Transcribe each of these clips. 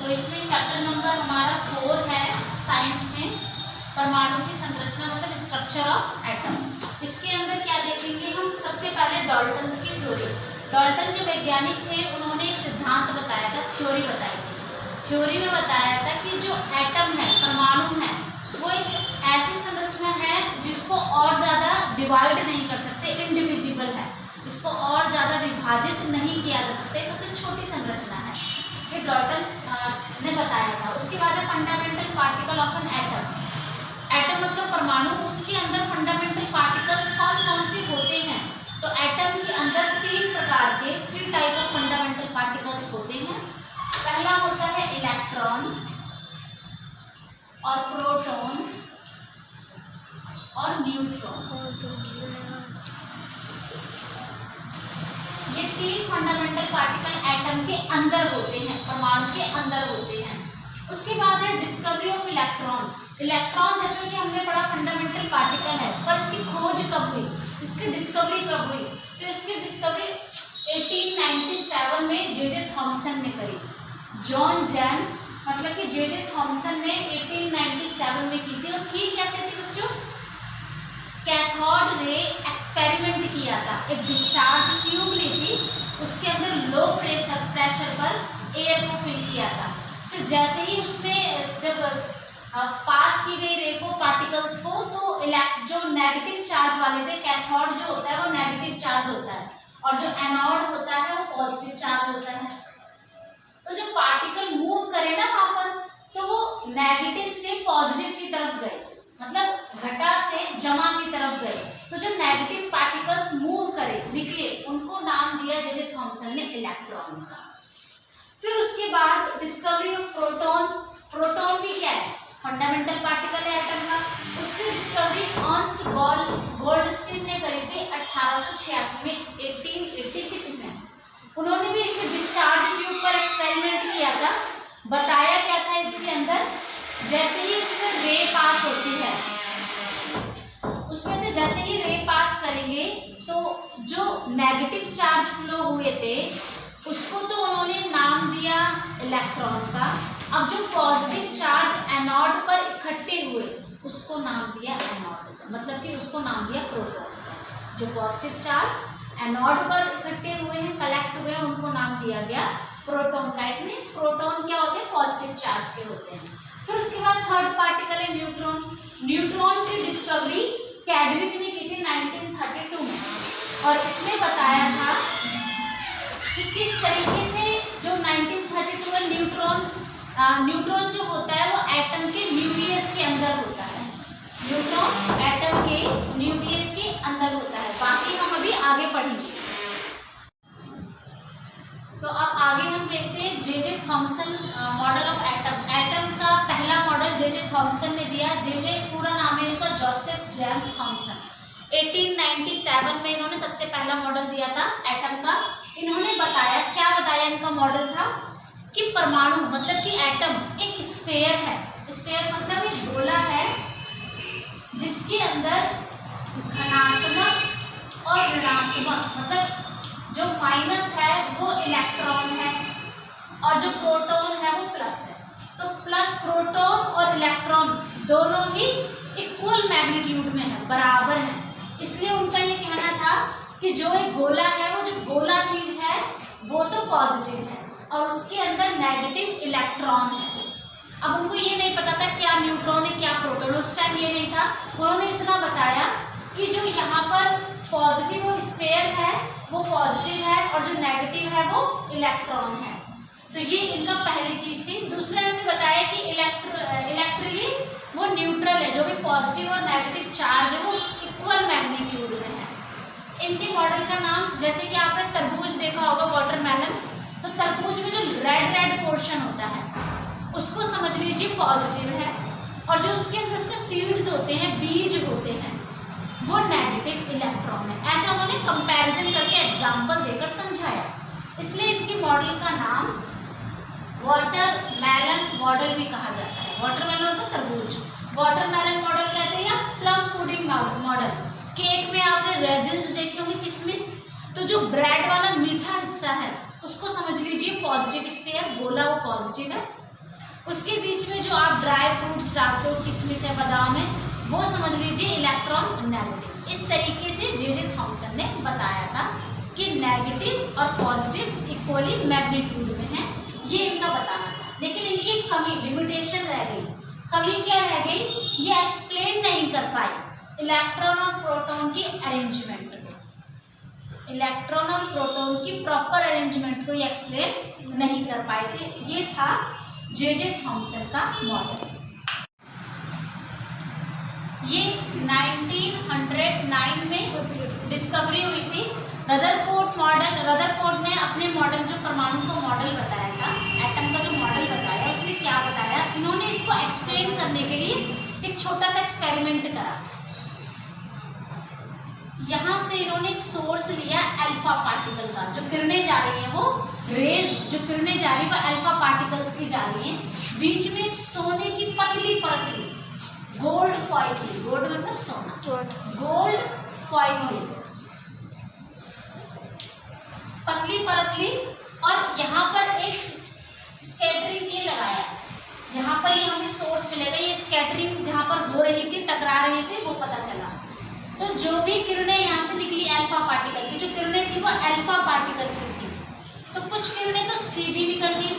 तो इसमें chapter number हमारा 4 है साइंस में, परमाणु की संरचना मतलब स्ट्रक्चर ऑफ एटम। इसके अंदर क्या देखेंगे हम, सबसे पहले डाल्टन्स की थ्योरी। डाल्टन जो वैज्ञानिक थे उन्होंने एक सिद्धांत बताया था, थ्योरी बताई थी। थ्योरी में बताया था कि जो एटम है, परमाणु है, वो एक ऐसी संरचना है जिसको और ज़्यादा डिवाइड नहीं कर सकते, इनडिविजिबल है, इसको और ज़्यादा विभाजित नहीं किया जा सकता, सबसे छोटी संरचना है, ये डाल्टन ने बताया था। उसके बाद है fundamental particle of an atom. Atom मतलब परमाणु, उसके अंदर फंडामेंटल पार्टिकल्स कौन कौन से होते हैं, तो एटम के अंदर 3 प्रकार के 3 टाइप ऑफ फंडामेंटल पार्टिकल्स होते हैं। पहला होता है इलेक्ट्रॉन और प्रोटॉन और न्यूट्रॉन। ये 3 फंडामेंटल पार्टिकल एटम के अंदर होते हैं, परमाणु के अंदर होते हैं। उसके बाद है डिस्कवरी ऑफ इलेक्ट्रॉन। इलेक्ट्रॉन जैसे कि हमने पढ़ा फंडामेंटल पार्टिकल है, पर इसकी खोज कब हुई, इसकी डिस्कवरी कब हुई, तो इसकी डिस्कवरी 1897 में जे थॉमसन ने करी। जॉन जेम्स मतलब कि जे थॉमसन ने 1897 में की थी। और की कैसे थी बच्चों, कैथोड रे एक्सपेरिमेंट किया था। एक डिस्चार्ज ट्यूब ली थी, उसके अंदर लो प्रेशर पर एयर को फिल किया था। फिर जैसे ही उसमें जब पास की गई रे को, पार्टिकल्स को, तो जो नेगेटिव चार्ज वाले थे, कैथोड जो होता है वो नेगेटिव चार्ज होता है और जो एनोड होता है वो पॉजिटिव चार्ज होता है। तो जो पार्टिकल मूव करे ना वहां पर, तो वो नेगेटिव से पॉजिटिव की तरफ गए, मतलब घटा से जमा की तरफ गए। तो जो नेगेटिव पार्टिकल्स मूव करे, निकले, उनको नाम दिया जे थॉमसन ने इलेक्ट्रॉन का। फिर उसके बाद डिस्कवरी ऑफ प्रोटॉन। प्रोटॉन भी क्या है, फंडामेंटल पार्टिकल है एटम का। उसकी डिस्कवरी अर्नस्ट गोल्डस्टीन ने करी थी 1886 में, 1886 में। उन्होंने भी इसे डिस्चार्ज ट्यूब पर एक्सपेरिमेंट किया था। बताया क्या था इसके अंदर, जैसे ही उसमें रे पास होती है, उसमें से जैसे ही रे पास करेंगे तो जो नेगेटिव चार्ज फ्लो हुए थे उसको तो उन्होंने नाम दिया इलेक्ट्रॉन का। अब जो पॉजिटिव चार्ज एनोड पर इकट्ठे हुए उसको नाम दिया एनोड का, मतलब कि उसको नाम दिया प्रोटॉन का। जो पॉजिटिव चार्ज एनोड पर इकट्ठे हुए हैं, कलेक्ट हुए हैं, उनको नाम दिया गया प्रोटॉन का। इट मीन्स प्रोटॉन क्या होते हैं, पॉजिटिव चार्ज के होते हैं। फिर उसके बाद थर्ड पार्टिकल है न्यूट्रॉन। न्यूट्रॉन की डिस्कवरी कैडविक ने की थी 1932 में, और इसने बताया था कि किस तरीके से जो 1932 में न्यूट्रॉन जो होता है वो एटम के न्यूक्लियस के अंदर होता है। न्यूट्रॉन एटम के न्यूक्लियस के अंदर होता है। बाकी हम अभी आगे पढ़ेंगे। तो अब आगे हम देखते हैं J Thomson model of atom. Atom का पहला मॉडल जे थॉमसन ने दिया। जे पूरा नाम है इनका जोसेफ जेम्स थॉमसन। 1897 में इन्होंने सबसे पहला मॉडल दिया था एटम का। इन्होंने बताया, क्या बताया, इनका मॉडल था कि परमाणु मतलब कि एटम एक स्फेयर है। स्फेयर मतलब एक गोला है जिसके अंदर धनात्मक और ऋणात्मक, मतलब जो माइनस है वो इलेक्ट्रॉन है और जो प्रोटॉन है वो प्लस है। तो प्लस प्रोटॉन और इलेक्ट्रॉन दोनों ही इक्वल मैग्नीट्यूड में है, बराबर है। इसलिए उनका ये कहना था कि जो एक गोला है, वो जो गोला चीज है वो तो पॉजिटिव है और उसके अंदर नेगेटिव इलेक्ट्रॉन है। अब उनको ये नहीं पता था क्या न्यूट्रॉन है क्या प्रोटॉन, उस टाइम ये नहीं था। उन्होंने इतना बताया कि जो यहाँ पर पॉजिटिव वो स्फेयर है वो पॉजिटिव है और जो नेगेटिव है वो इलेक्ट्रॉन है। तो ये इनका पहली चीज थी। दूसरा इन्होंने बताया कि इलेक्ट्रिकली वो न्यूट्रल है, जो भी पॉजिटिव और नेगेटिव चार्ज है वो इक्वल मैग्नीट्यूड में है। इनके मॉडल का नाम, जैसे कि आपने तरबूज देखा होगा, वाटरमेलन, तो तरबूज में जो रेड पोर्शन होता है उसको समझ लीजिए पॉजिटिव है, और जो उसके अंदर उसके सीड्स होते हैं, बीज होते हैं, वो नेगेटिव इलेक्ट्रॉन है। ऐसा उन्होंने कंपैरिजन करके एग्जाम्पल देकर समझाया। इसलिए इनके मॉडल का नाम वाटरमेलन मॉडल भी कहा जाता है। वाटरमेलन होता है तरबूज, वाटरमेलन मॉडल कहते हैं या प्लम पुडिंग मॉडल। केक में आपने रेजिन्स देखे होंगे, किशमिश, तो जो ब्रेड वाला मीठा हिस्सा है उसको समझ लीजिए पॉजिटिव स्फीयर, गोला वो पॉजिटिव है उसके बीच में जो आप ड्राई फ्रूट्स डालते हो, किशमिश है, बादाम है, वो समझ लीजिए इलेक्ट्रॉन नेगेटिव। इस तरीके से जे थॉमसन ने बताया था कि नेगेटिव और पॉजिटिव इक्वली मैग्नीट्यूड में है, ये इनका बताना था। लेकिन इनकी कमी, लिमिटेशन रह गई। कमी क्या रह गई? ये एक्सप्लेन नहीं कर पाए इलेक्ट्रॉन और प्रोटॉन की अरेंजमेंट को, इलेक्ट्रॉन और प्रोटॉन की प्रॉपर अरेंजमेंट को ये एक्सप्लेन नहीं कर पाए थे। ये था जे थॉमसन का मॉडल। ये 1909 में डिस्कवरी हुई थी। रदरफोर्ड ने अपने मॉडल, जो परमाणु को मॉडल बताया था, एटम का जो मॉडल बताया, उसने क्या बताया, इन्होंने इसको एक्सप्लेन करने के लिए एक छोटा सा एक्सपेरिमेंट करा। यहाँ से इन्होंने एक सोर्स लिया अल्फा पार्टिकल का, जो किरणें जा रही हैं, वो रेज जो किरणें जा रही है वो अल्फा पार्टिकल्स की जा रही हैं। बीच में एक सोने की पतली परत ली, गोल्ड फॉइल थी, गोल्ड मतलब सोना, गोल्ड फॉइल थी, पतली परत ली, और यहाँ पर एक स्कैटरिंग के लिए लगाया, जहाँ पर ये हमें सोर्स मिलेगा। ये स्कैटरिंग जहाँ पर हो रही थी, टकरा रहे थे, वो पता चला। तो जो भी किरणें यहाँ से निकली अल्फा पार्टिकल की, जो किरणें थी वो अल्फा पार्टिकल की थी। तो कुछ किरणें तो सीधी निकल गई,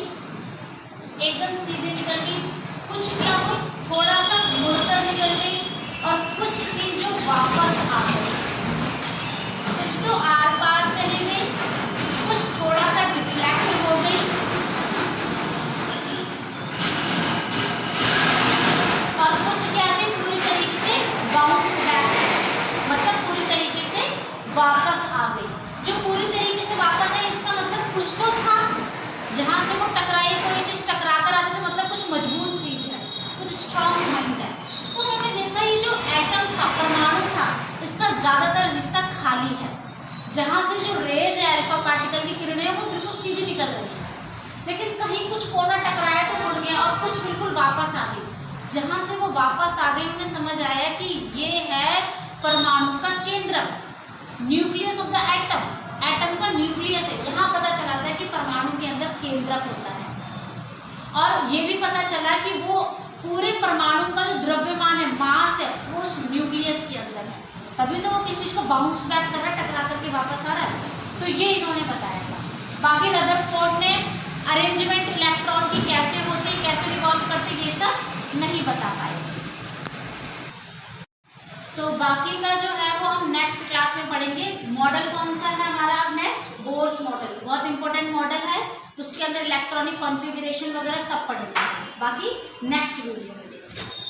एकदम सीधी निकल गई, कुछ क्या हुई, थोड़ा सा मुड़कर निकल गई, और कुछ थी जो वापस आ गई। कुछ तो आर पार चली गई, कुछ थोड़ा सा डिफ्लेक्ट हो गई, और कुछ क्या थी पूरी तरीके से बाउंस बैक, मतलब पूरी तरीके से वापस आ गई। जो पूरी तरीके से वापस आई, इसका मतलब कुछ तो था, जहाँ से वो टकराई, कोई चीज़ टकरा कर आती थी, मतलब कुछ मजबूत चीज़ है, कुछ स्ट्रॉन्ग पॉइंट है। तो उन्होंने देखा ये जो एटम था, परमाणु था, इसका ज़्यादातर हिस्सा खाली है। जहाँ से जो रेज है अल्फा पार्टिकल की किरणें हैं, वो बिल्कुल सीधी निकल रही है, लेकिन कहीं कुछ कोना टकराया तो मुड़ गया, और कुछ बिल्कुल वापस आ गई। जहाँ से वो वापस आ गई, उन्हें समझ आया कि ये है परमाणु का केंद्र, nucleus of the atom, atom का न्यूक्लियस है। यहाँ पता चला था कि परमाणु के अंदर केंद्रक होता है, और ये भी पता चला कि वो पूरे परमाणु का जो द्रव्यमान है, मास है, वो उस न्यूक्लियस के अंदर है, तभी तो वो किसी चीज़ को बाउंस बैक कर रहा है, टकरा करके वापस आ रहा है। तो ये इन्होंने बताया था। बाकी रदरफोर्ड ने अरेंजमेंट इलेक्ट्रॉन की कैसे होती, कैसे रिवॉल्व करती, ये सब नहीं बता पाए। तो बाकी का जो है वो हम नेक्स्ट क्लास में पढ़ेंगे। मॉडल कौन सा है हमारा अब नेक्स्ट? बोर्स मॉडल, बहुत इंपॉर्टेंट मॉडल है, उसके अंदर इलेक्ट्रॉनिक कॉन्फ़िगरेशन वगैरह सब पढ़ेंगे। बाकी नेक्स्ट वीडियो में देखेंगे।